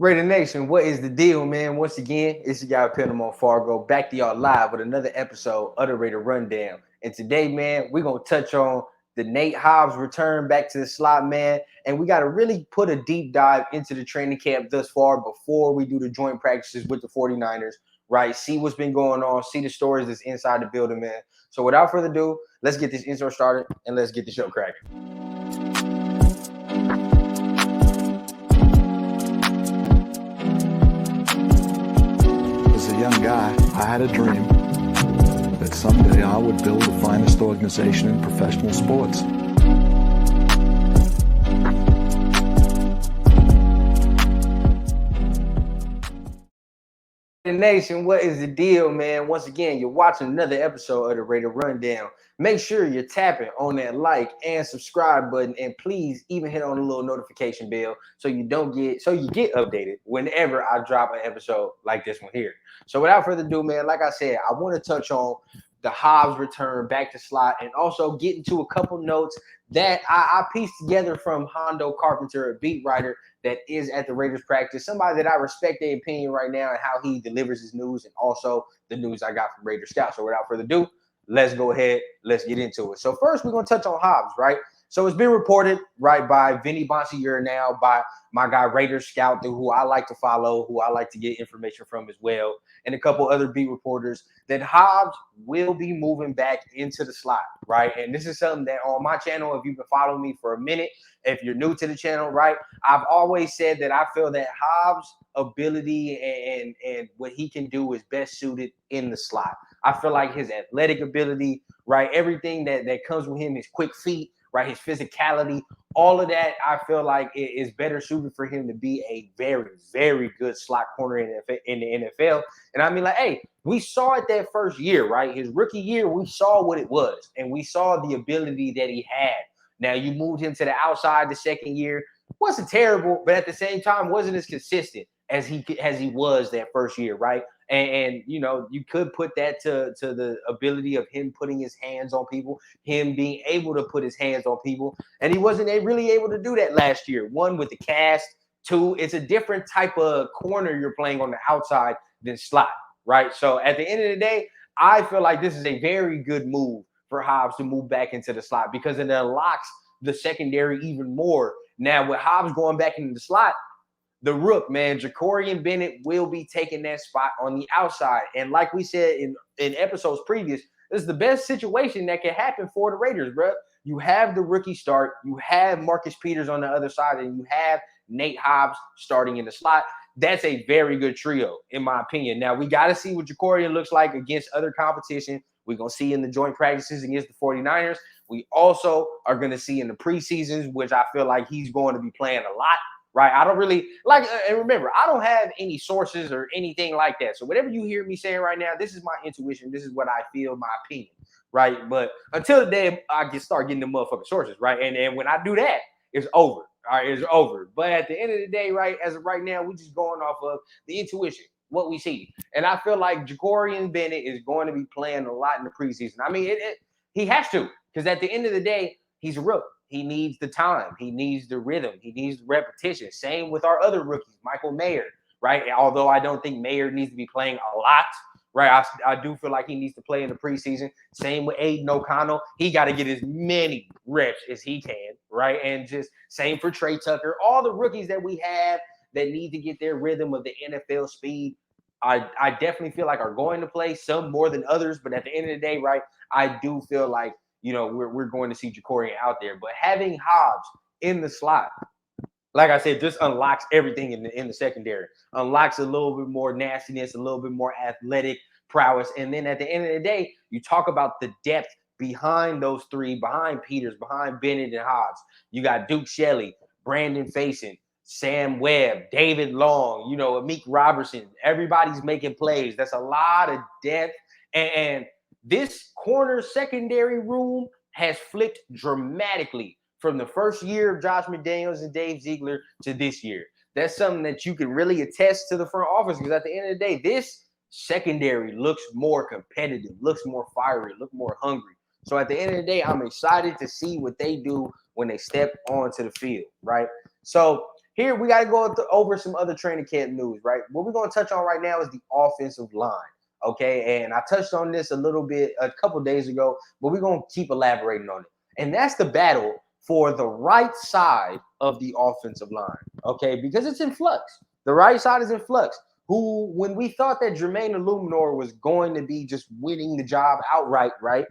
Raider Nation, what is the deal, man? Once again, it's your guy Panama Fargo back to y'all live with another episode of the Raider Rundown. And today, man, we're gonna touch on the Nate Hobbs return back to the slot, man. And we got to really put a deep dive into the training camp thus far before we do the joint practices with the 49ers, right? See what's been going on, see the stories that's inside the building, man. So without further ado, let's get this intro started and let's get the show cracking. Young guy, I had a dream that someday I would build the finest organization in professional sports. Nation, what is the deal, man? Once again, you're watching another episode of the Raider Rundown. Make sure you're tapping on that like and subscribe button, and please even hit on the little notification bell so you get updated whenever I drop an episode like this one here. So without further ado, man, like I said, I want to touch on the Hobbs return back to slot and also get into a couple notes that I pieced together from Hondo Carpenter, a beat writer that is at the Raiders practice, somebody that I respect their opinion right now and how he delivers his news and also the news I got from Raider Scout. So without further ado, let's go ahead. Let's get into it. So first, we're going to touch on Hobbs, right? So it's been reported, right, by Vinny Bonsignore now, by my guy Raider Scout, who I like to follow, who I like to get information from as well, and a couple other beat reporters, that Hobbs will be moving back into the slot, right? And this is something that on my channel, if you've been following me for a minute, if you're new to the channel, right, I've always said that I feel that Hobbs' ability and what he can do is best suited in the slot. I feel like his athletic ability, right, everything that comes with him, his quick feet, right, his physicality, all of that, I feel like it is better suited for him to be a very, very good slot corner in the NFL. And I mean, like, hey, we saw it that first year, right? His rookie year, we saw what it was, and we saw the ability that he had. Now, you moved him to the outside the second year. Wasn't terrible, but at the same time, wasn't as consistent as he was that first year, right? And you know, you could put that to the ability of him putting his hands on people, him being able to put his hands on people, and he wasn't really able to do that last year. One, with the cast. Two, it's a different type of corner you're playing on the outside than slot, right? So at the end of the day, I feel like this is a very good move for Hobbs to move back into the slot because it unlocks the secondary even more. Now, with Hobbs going back into the slot, the rook, man, Jacorian Bennett will be taking that spot on the outside. And like we said in episodes previous, this is the best situation that can happen for the Raiders, bro. You have the rookie start, you have Marcus Peters on the other side, and you have Nate Hobbs starting in the slot. That's a very good trio, in my opinion. Now, we got to see what Jacorian looks like against other competition. We're going to see in the joint practices against the 49ers. We also are going to see in the preseasons, which I feel like he's going to be playing a lot, right? I don't really like, and remember, I don't have any sources or anything like that. So whatever you hear me saying right now, this is my intuition. This is what I feel, my opinion, right? But until the day I can start getting the motherfucking sources, right? And when I do that, it's over. All right, it's over. But at the end of the day, right, as of right now, we're just going off of the intuition, what we see. And I feel like Jacorian Bennett is going to be playing a lot in the preseason. I mean, he has to, because at the end of the day, he's a rook. He needs the time. He needs the rhythm. He needs the repetition. Same with our other rookies, Michael Mayer, right? Although I don't think Mayer needs to be playing a lot, right? I do feel like he needs to play in the preseason. Same with Aiden O'Connell. He got to get as many reps as he can, right? And just same for Trey Tucker. All the rookies that we have that need to get their rhythm of the NFL speed, I definitely feel like are going to play, some more than others. But at the end of the day, right, I do feel like, you know, we're going to see Jacorian out there. But having Hobbs in the slot, like I said, just unlocks everything in the secondary. Unlocks a little bit more nastiness, a little bit more athletic prowess. And then at the end of the day, you talk about the depth behind those three, behind Peters, behind Bennett and Hobbs. You got Duke Shelley, Brandon Faison, Sam Webb, David Long, you know, Amik Robertson. Everybody's making plays. That's a lot of depth. And this corner secondary room has flipped dramatically from the first year of Josh McDaniels and Dave Ziegler to this year. That's something that you can really attest to the front office, because at the end of the day, this secondary looks more competitive, looks more fiery, looks more hungry. So at the end of the day, I'm excited to see what they do when they step onto the field, right? So here we got to go over some other training camp news, right? What we're going to touch on right now is the offensive line. Okay, and I touched on this a little bit a couple days ago, but we're going to keep elaborating on it. And that's the battle for the right side of the offensive line, okay, because it's in flux. The right side is in flux. Who, when we thought that Jermaine Illuminor was going to be just winning the job outright, right?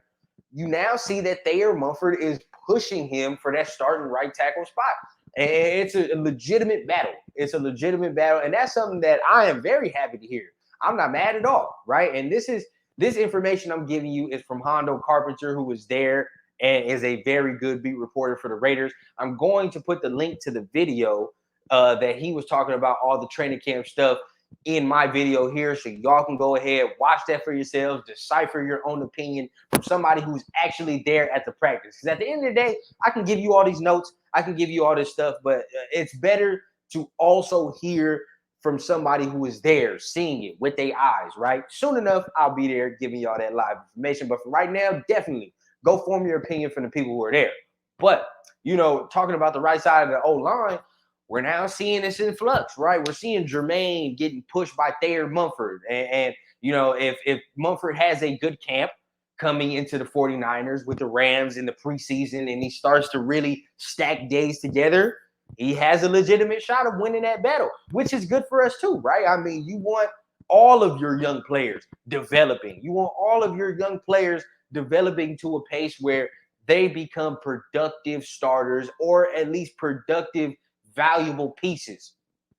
You now see that Thayer Munford is pushing him for that starting right tackle spot. And it's a legitimate battle. It's a legitimate battle. And that's something that I am very happy to hear. I'm not mad at all, right? And this information I'm giving you is from Hondo Carpenter, who was there and is a very good beat reporter for the Raiders. I'm going to put the link to the video that he was talking about all the training camp stuff in my video here, so y'all can go ahead, watch that for yourselves, decipher your own opinion from somebody who's actually there at the practice. Because at the end of the day, I can give you all these notes, I can give you all this stuff, but it's better to also hear from somebody who is there, seeing it with their eyes, right? Soon enough, I'll be there giving y'all that live information. But for right now, definitely go form your opinion from the people who are there. But, you know, talking about the right side of the O-line, we're now seeing this in flux, right? We're seeing Jermaine getting pushed by Thayer Munford. And you know, if Munford has a good camp coming into the 49ers with the Rams in the preseason and he starts to really stack days together, he has a legitimate shot of winning that battle, which is good for us too, right? I mean, you want all of your young players developing. You want all of your young players developing to a pace where they become productive starters or at least productive valuable pieces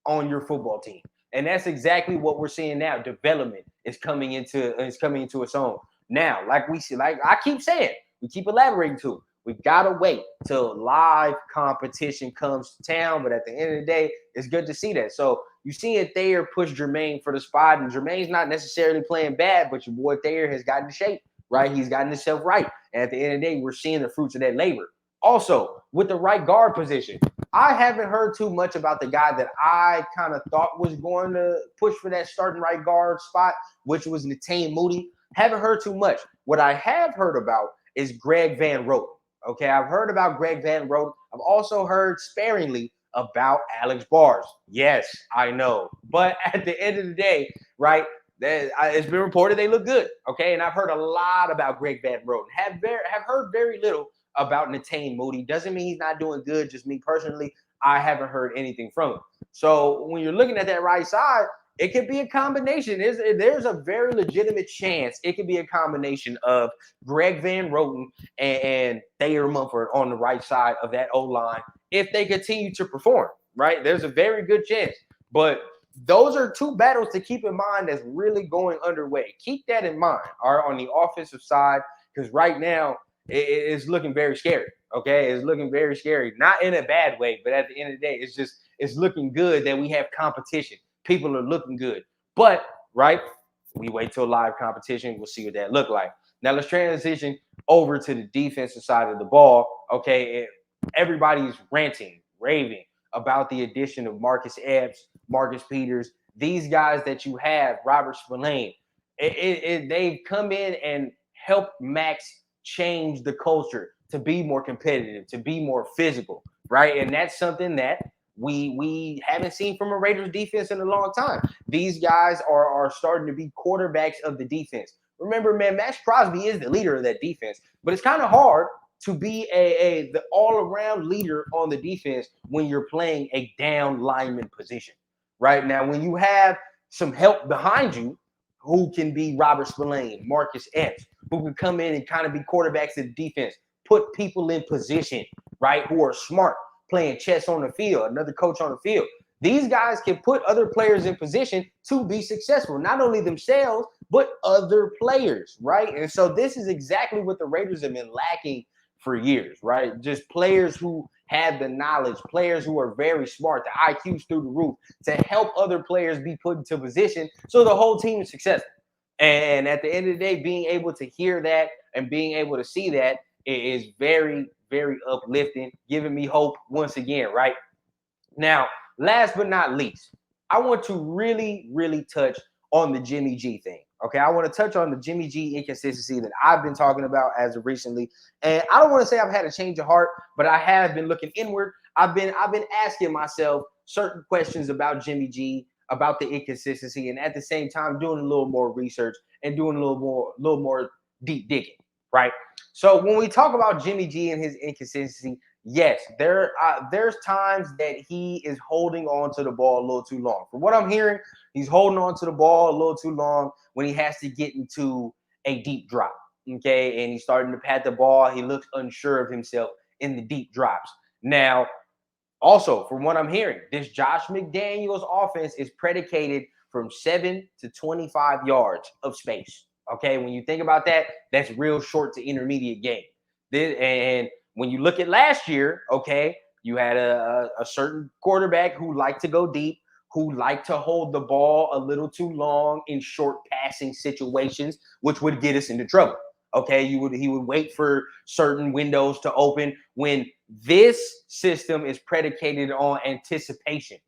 on your football team. And that's exactly what we're seeing now. Development is coming into its own. Now, like I keep saying, we keep elaborating too. We gotta wait till live competition comes to town. But at the end of the day, it's good to see that. So you seeing Thayer push Jermaine for the spot, and Jermaine's not necessarily playing bad, but your boy Thayer has gotten in shape, right? He's gotten himself right. And at the end of the day, we're seeing the fruits of that labor. Also, with the right guard position, I haven't heard too much about the guy that I kind of thought was going to push for that starting right guard spot, which was Netane Moody. Haven't heard too much. What I have heard about is Greg Van Roten. Okay, I've heard about Greg Van Roten. I've also heard sparingly about Alex Bars. Yes, I know. But at the end of the day, right, it's been reported they look good. Okay, and I've heard a lot about Greg Van Roten. Have heard very little about Netane Moody. Doesn't mean he's not doing good. Just me personally, I haven't heard anything from him. So when you're looking at that right side, it could be a combination. There's a very legitimate chance it could be a combination of Greg Van Roten and Thayer Munford on the right side of that O-line if they continue to perform, right? There's a very good chance. But those are two battles to keep in mind that's really going underway. Keep that in mind, all right, on the offensive side, because right now, it's looking very scary. Okay, it's looking very scary. Not in a bad way, but at the end of the day, it's looking good that we have competition. People are looking good. But right, we wait till live competition. We'll see what that look like. Now let's transition over to the defensive side of the ball. Okay, everybody's ranting, raving about the addition of Marcus Epps, Marcus Peters, these guys that you have, Robert Spillane. They've come in and helped Max change the culture to be more competitive, to be more physical, right? And that's something that we haven't seen from a Raiders defense in a long time. These guys are starting to be quarterbacks of the defense. Remember, man, Max Crosby is the leader of that defense, but it's kind of hard to be the all-around leader on the defense when you're playing a down lineman position, right? Now, when you have some help behind you, who can be Robert Spillane, Marcus Epps, who can come in and kind of be quarterbacks of the defense, put people in position, right, who are smart, playing chess on the field, another coach on the field. These guys can put other players in position to be successful, not only themselves, but other players, right? And so this is exactly what the Raiders have been lacking for years, right? Just players who have the knowledge, players who are very smart, the IQ's through the roof, to help other players be put into position so the whole team is successful. And at the end of the day, being able to hear that and being able to see that is very, very uplifting, giving me hope once again, right? Now, last but not least, I want to really, really touch on the Jimmy G thing. Okay, I want to touch on the Jimmy G inconsistency that I've been talking about as of recently. And I don't want to say I've had a change of heart, but I have been looking inward. I've been asking myself certain questions about Jimmy G, about the inconsistency, and at the same time doing a little more research and doing a little more deep digging, right? So when we talk about Jimmy G and his inconsistency, yes, there's times that he is holding on to the ball a little too long. From what I'm hearing, he's holding on to the ball a little too long when he has to get into a deep drop. Okay, and he's starting to pat the ball. He looks unsure of himself in the deep drops. Now, also, from what I'm hearing, this Josh McDaniels offense is predicated from 7 to 25 yards of space. Okay, when you think about that, that's real short to intermediate game. And when you look at last year, okay, you had a certain quarterback who liked to go deep, who liked to hold the ball a little too long in short passing situations, which would get us into trouble. Okay, he would wait for certain windows to open. When this system is predicated on anticipation,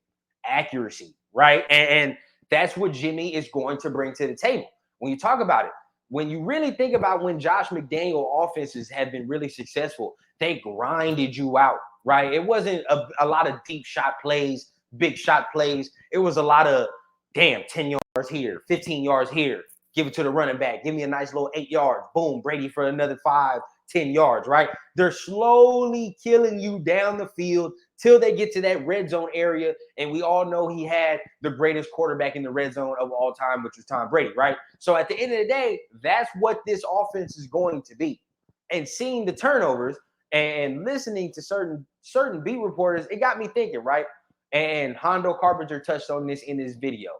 accuracy, right? And that's what Jimmy is going to bring to the table. When you talk about it, when you really think about when Josh McDaniel offenses have been really successful, they grinded you out, right? It wasn't a lot of deep shot plays, big shot plays. It was a lot of, damn, 10 yards here, 15 yards here. Give it to the running back. Give me a nice little 8 yards. Boom, Brady for another 5, 10 yards, right? They're slowly killing you down the field till they get to that red zone area. And we all know he had the greatest quarterback in the red zone of all time, which was Tom Brady, right? So at the end of the day, that's what this offense is going to be. And seeing the turnovers and listening to certain beat reporters, it got me thinking, right? And Hondo Carpenter touched on this in his video.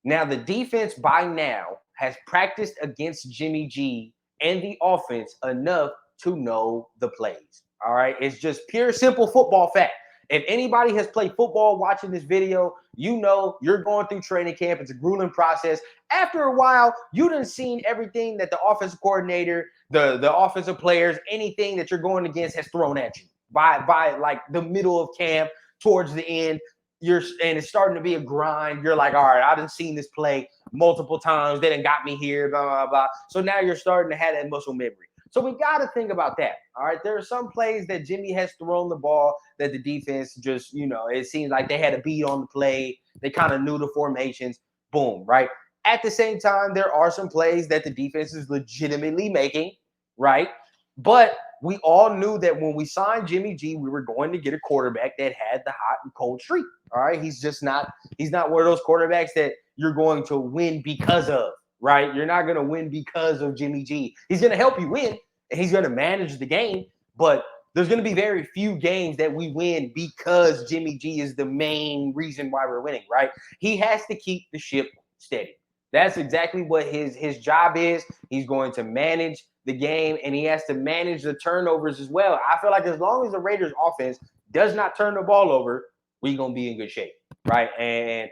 Now, the defense by now has practiced against Jimmy G and the offense enough to know the plays. All right. It's just pure, simple football fact. If anybody has played football watching this video, you know you're going through training camp. It's a grueling process. After a while, you done seen everything that the offensive coordinator, the offensive players, anything that you're going against has thrown at you by like the middle of camp towards the end. And it's starting to be a grind. You're like, all right, I done seen this play multiple times. They done got me here, blah, blah, blah. So now you're starting to have that muscle memory. So we got to think about that. All right. There are some plays that Jimmy has thrown the ball that the defense just, it seems like they had a beat on the play. They kind of knew the formations. Boom. Right. At the same time, there are some plays that the defense is legitimately making. Right. But we all knew that when we signed Jimmy G, we were going to get a quarterback that had the hot and cold streak. All right. He's not one of those quarterbacks that you're going to win because of, right? You're not going to win because of Jimmy G. He's going to help you win and he's going to manage the game. But there's going to be very few games that we win because Jimmy G is the main reason why we're winning, right? He has to keep the ship steady. That's exactly what his job is. He's going to manage the game, and he has to manage the turnovers as well. I feel like as long as the Raiders offense does not turn the ball over, we're going to be in good shape, right? And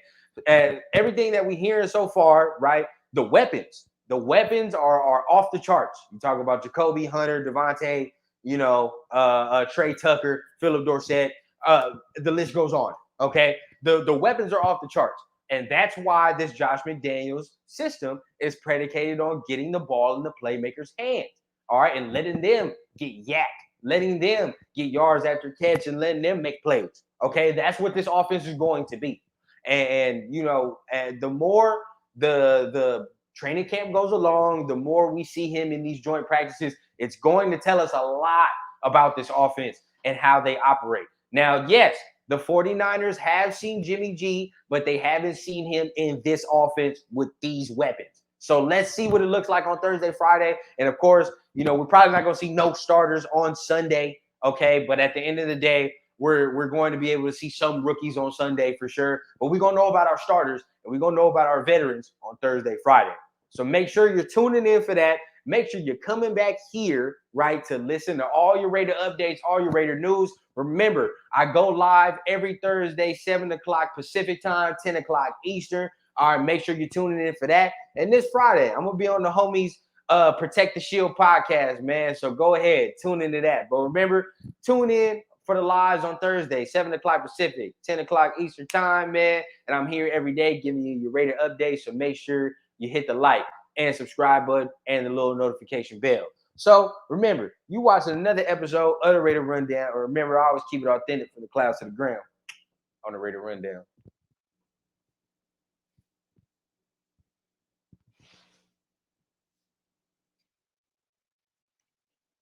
everything that we're hearing so far, right, the weapons are off the charts. You talk about Jacoby, Hunter, Devontae, Trey Tucker, Philip Dorsett, the list goes on, okay? The weapons are off the charts. And that's why this Josh McDaniels system is predicated on getting the ball in the playmakers' hands, all right, and letting them get yak, letting them get yards after catch, and letting them make plays. Okay, that's what this offense is going to be. And the more the training camp goes along, the more we see him in these joint practices, it's going to tell us a lot about this offense and how they operate. Now, yes, the 49ers have seen Jimmy G, but they haven't seen him in this offense with these weapons. So let's see what it looks like on Thursday, Friday. And of course, we're probably not going to see no starters on Sunday. Okay. But at the end of the day, we're going to be able to see some rookies on Sunday for sure. But we're going to know about our starters and we're going to know about our veterans on Thursday, Friday. So make sure you're tuning in for that. Make sure you're coming back here, right, to listen to all your Raider updates, all your Raider news. Remember, I go live every Thursday, 7 o'clock Pacific time, 10 o'clock Eastern. All right, make sure you're tuning in for that. And this Friday, I'm going to be on the homies Protect the Shield podcast, man. So go ahead, tune into that. But remember, tune in for the lives on Thursday, 7 o'clock Pacific, 10 o'clock Eastern time, man. And I'm here every day giving you your Raider updates. So make sure you hit the like and subscribe button and the little notification bell. So remember, you watching another episode of the Raider Rundown. Or remember, I always keep it authentic from the clouds to the ground. on the Raider Rundown.